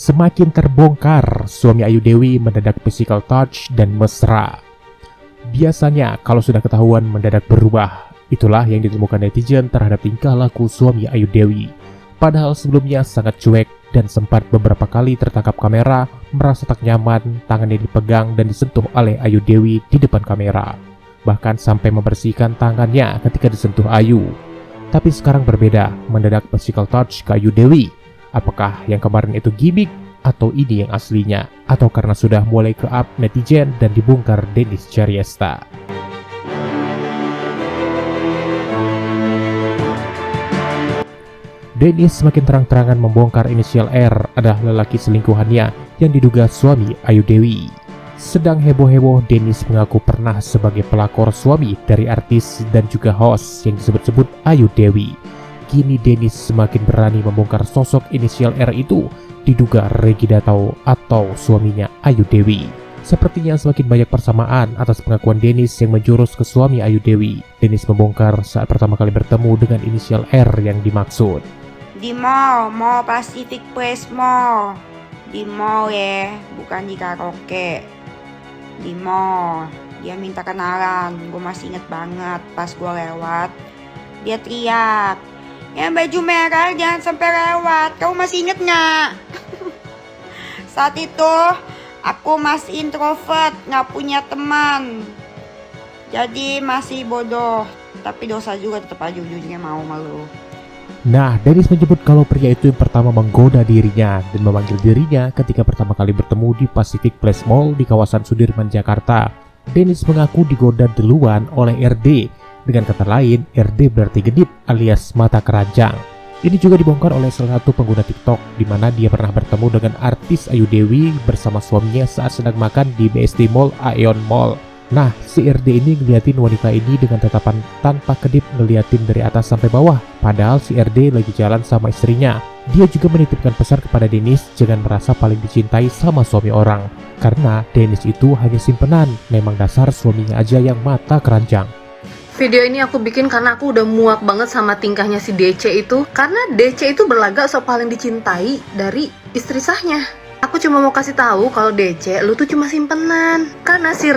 Semakin terbongkar, suami Ayu Dewi mendadak physical touch dan mesra. Biasanya kalau sudah ketahuan mendadak berubah, itulah yang ditemukan netizen terhadap tingkah laku suami Ayu Dewi. Padahal sebelumnya sangat cuek dan sempat beberapa kali tertangkap kamera merasa tak nyaman tangannya dipegang dan disentuh oleh Ayu Dewi di depan kamera. Bahkan sampai membersihkan tangannya ketika disentuh Ayu. Tapi sekarang berbeda, mendadak physical touch ke Ayu Dewi. Apakah yang kemarin itu gimmick atau ini yang aslinya? Atau karena sudah mulai ke-up netizen dan dibongkar Dennis Caryesta? Dennis semakin terang-terangan membongkar inisial R adalah lelaki selingkuhannya yang diduga suami Ayu Dewi. Sedang heboh-heboh, Dennis mengaku pernah sebagai pelakor suami dari artis dan juga host yang disebut-sebut Ayu Dewi. Kini Dennis semakin berani membongkar sosok inisial R itu, diduga Regida atau suaminya Ayu Dewi. Sepertinya semakin banyak persamaan atas pengakuan Dennis yang menjurus ke suami Ayu Dewi. Dennis membongkar saat pertama kali bertemu dengan inisial R yang dimaksud. Di mall Pacific Place Mall. Di mall ya, bukan di karaoke. Di mall. Dia minta kenalan, gue masih inget banget pas gue lewat. Dia teriak, yang baju merah jangan sampai lewat, kamu masih inget gak? Saat itu aku masih introvert, gak punya teman. Jadi masih bodoh, tapi dosa juga tetap aja ujungnya mau malu. Nah, Dennis menyebut kalau pria itu yang pertama menggoda dirinya dan memanggil dirinya ketika pertama kali bertemu di Pacific Place Mall di kawasan Sudirman, Jakarta. Dennis mengaku digoda duluan oleh RD. Dengan kata lain, RD berarti genit alias mata keranjang. Ini juga dibongkar oleh salah satu pengguna TikTok di mana dia pernah bertemu dengan artis Ayu Dewi bersama suaminya saat sedang makan di BSD Mall Aeon Mall. Nah, si RD ini ngeliatin wanita ini dengan tatapan tanpa kedip ngeliatin dari atas sampai bawah. Padahal si RD lagi jalan sama istrinya. Dia juga menitipkan pesan kepada Dennis jangan merasa paling dicintai sama suami orang. Karena Dennis itu hanya simpenan, memang dasar suaminya aja yang mata keranjang. Video ini aku bikin karena aku udah muak banget sama tingkahnya si DC itu. Karena DC itu berlagak sok paling dicintai dari istri sahnya. Aku cuma mau kasih tahu kalau DC lu tuh cuma simpenan. Karena si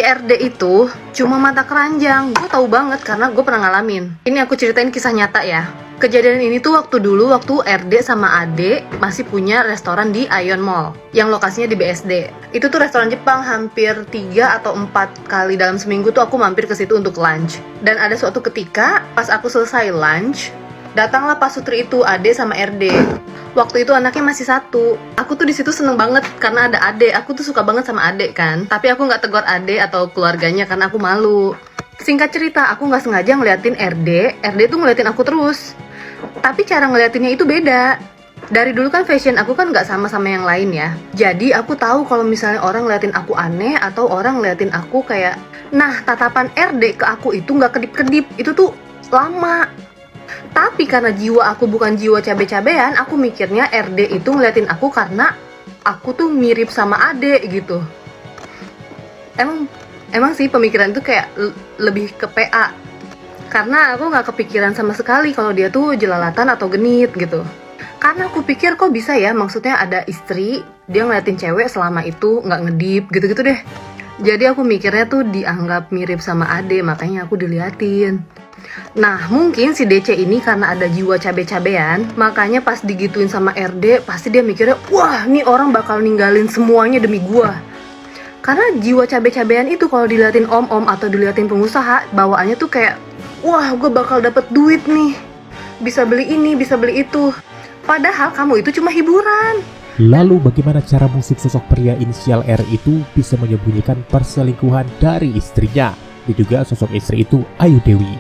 RD itu cuma mata keranjang. Gue tahu banget karena gue pernah ngalamin. Ini aku ceritain kisah nyata ya. Kejadian ini tuh waktu RD sama Ade masih punya restoran di Aeon Mall yang lokasinya di BSD. Itu tuh restoran Jepang, hampir 3 atau 4 kali dalam seminggu tuh aku mampir ke situ untuk lunch. Dan ada suatu ketika pas aku selesai lunch, datanglah Pak Sutri itu, Ade sama RD. Waktu itu anaknya masih 1. Aku tuh di situ seneng banget karena ada Ade. Aku tuh suka banget sama Ade kan. Tapi aku nggak tegur Ade atau keluarganya karena aku malu. Singkat cerita, aku nggak sengaja ngeliatin RD tuh ngeliatin aku terus. Tapi cara ngeliatinnya itu beda. Dari dulu kan fashion aku kan nggak sama yang lain ya. Jadi aku tahu kalau misalnya orang ngeliatin aku aneh atau orang ngeliatin aku kayak, nah tatapan RD ke aku itu nggak kedip-kedip, itu tuh lama. Tapi karena jiwa aku bukan jiwa cabe-cabean, aku mikirnya RD itu ngeliatin aku karena aku tuh mirip sama Ade gitu. Emang sih pemikiran itu kayak lebih ke PA. Karena aku nggak kepikiran sama sekali kalau dia tuh jelalatan atau genit gitu. Karena aku pikir kok bisa ya, maksudnya ada istri, dia ngeliatin cewek selama itu nggak ngedip gitu-gitu deh. Jadi aku mikirnya tuh dianggap mirip sama Ade, makanya aku diliatin. Nah mungkin si DC ini karena ada jiwa cabe-cabean, makanya pas digituin sama RD, pasti dia mikirnya, wah nih orang bakal ninggalin semuanya demi gua. Karena jiwa cabe-cabean itu kalau diliatin om-om atau diliatin pengusaha, bawaannya tuh kayak, wah gue bakal dapet duit nih, bisa beli ini, bisa beli itu. Padahal kamu itu cuma hiburan. Lalu bagaimana cara musuh sosok pria inisial R itu bisa menyembunyikan perselingkuhan dari istrinya? Diduga sosok istri itu Ayu Dewi.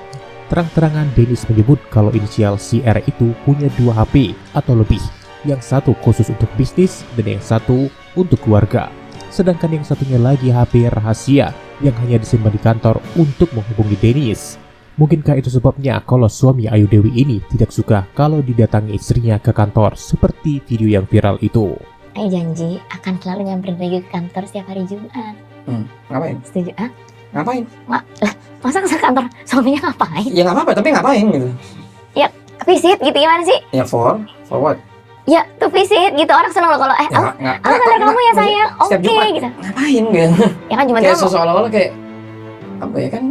Terang-terangan Dennis menyebut kalau inisial si R itu punya 2 HP atau lebih. Yang satu khusus untuk bisnis dan yang satu untuk keluarga. Sedangkan yang satunya lagi HP rahasia yang hanya disimpan di kantor untuk menghubungi Dennis. Mungkinkah itu sebabnya kalau suami Ayu Dewi ini tidak suka kalau didatangi istrinya ke kantor seperti video yang viral itu? Ayu janji akan selalu nyamperin Regi ke kantor setiap hari Jumat. Ngapain? Setuju? Ah? Ngapain? Masa ke kantor suaminya ngapain? Ya nggak apa-apa, tapi ngapain gitu? Ya visit gitu gimana sih? Ya for what? ya to visit gitu, orang seneng loh kalau kantor kamu ya sayang, Setiap oke Jumat. gitu. Ngapain gitu? Ya kan cuma Kayak kamu. seolah-olah kayak apa ya kan?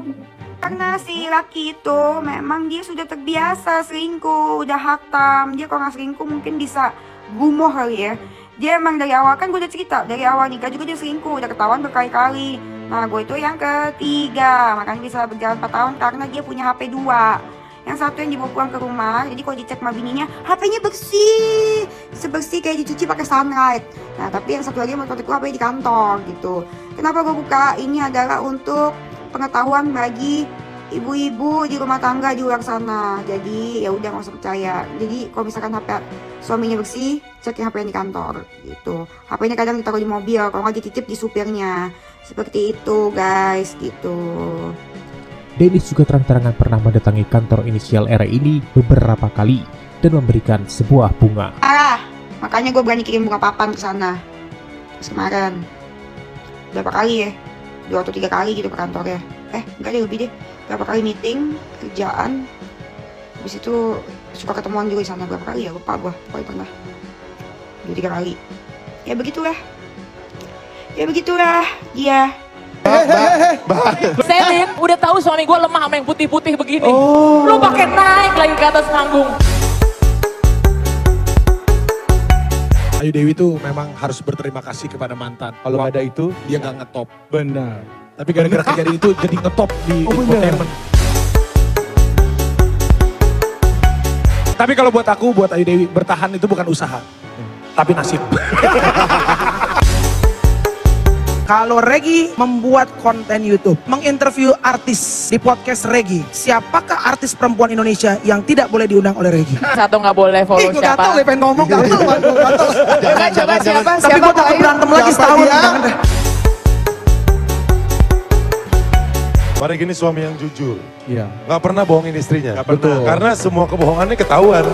Karena si laki itu memang dia sudah terbiasa selingkuh, udah hatam. Dia kalau nggak selingkuh mungkin bisa gumoh kali ya. Dia emang dari awal, kan gue udah cerita, dari awal nikah juga dia selingkuh, udah ketahuan berkali-kali. Nah gue itu yang ketiga, makanya bisa berjalan 4 tahun karena dia punya HP 2. Yang satu yang dibawa pulang ke rumah, jadi kalau dicek sama bininya, HP-nya bersih, sebersih kayak dicuci pakai sunlight. Nah tapi yang satu lagi menurut gue HP di kantor gitu. Kenapa gue buka? Ini adalah untuk pengetahuan bagi ibu-ibu di rumah tangga di luar sana. Jadi ya udah nggak usah percaya. Jadi kalau misalkan HP suaminya bersih, cek HP yang di kantor gitu. HP-nya kadang ditaruh di mobil, kalau nggak dititip di supirnya. Seperti itu guys gitu. Dennis juga terang-terangan pernah mendatangi kantor inisial R ini beberapa kali dan memberikan sebuah bunga. Makanya gue berani kirim bunga papan ke sana. Terus kemarin berapa kali ya? 2 atau 3 kali gitu ke kantornya. Enggak deh, lebih deh. Berapa kali meeting, kerjaan. Habis itu suka ketemuan juga di sana. Berapa kali ya? Lupa gue. Pokoknya pernah 2-3 kali. Ya begitulah. Dia. Selin, udah tahu suami gue lemah sama yang putih-putih begini. Lu pakai naik lagi ke atas panggung. Ayu Dewi itu memang harus berterima kasih kepada mantan. Kalau nggak ada itu, dia nggak ngetop. Benar. Tapi gara-gara kejadian itu jadi ngetop di infotainment. Tapi kalau buat aku, buat Ayu Dewi, bertahan itu bukan usaha. Tapi nasib. Kalau Regi membuat konten YouTube, menginterview artis di podcast Regi, siapakah artis perempuan Indonesia yang tidak boleh diundang oleh Regi? Satu nggak boleh follow Gue siapa. gatel deh pengen ngomong, gatel. Coba siapa? Tapi gue takut berantem lagi setahun. Jangan deh. Mari gini suami yang jujur, Iya. nggak pernah bohongin istrinya. Nggak pernah. Karena semua kebohongannya ketahuan.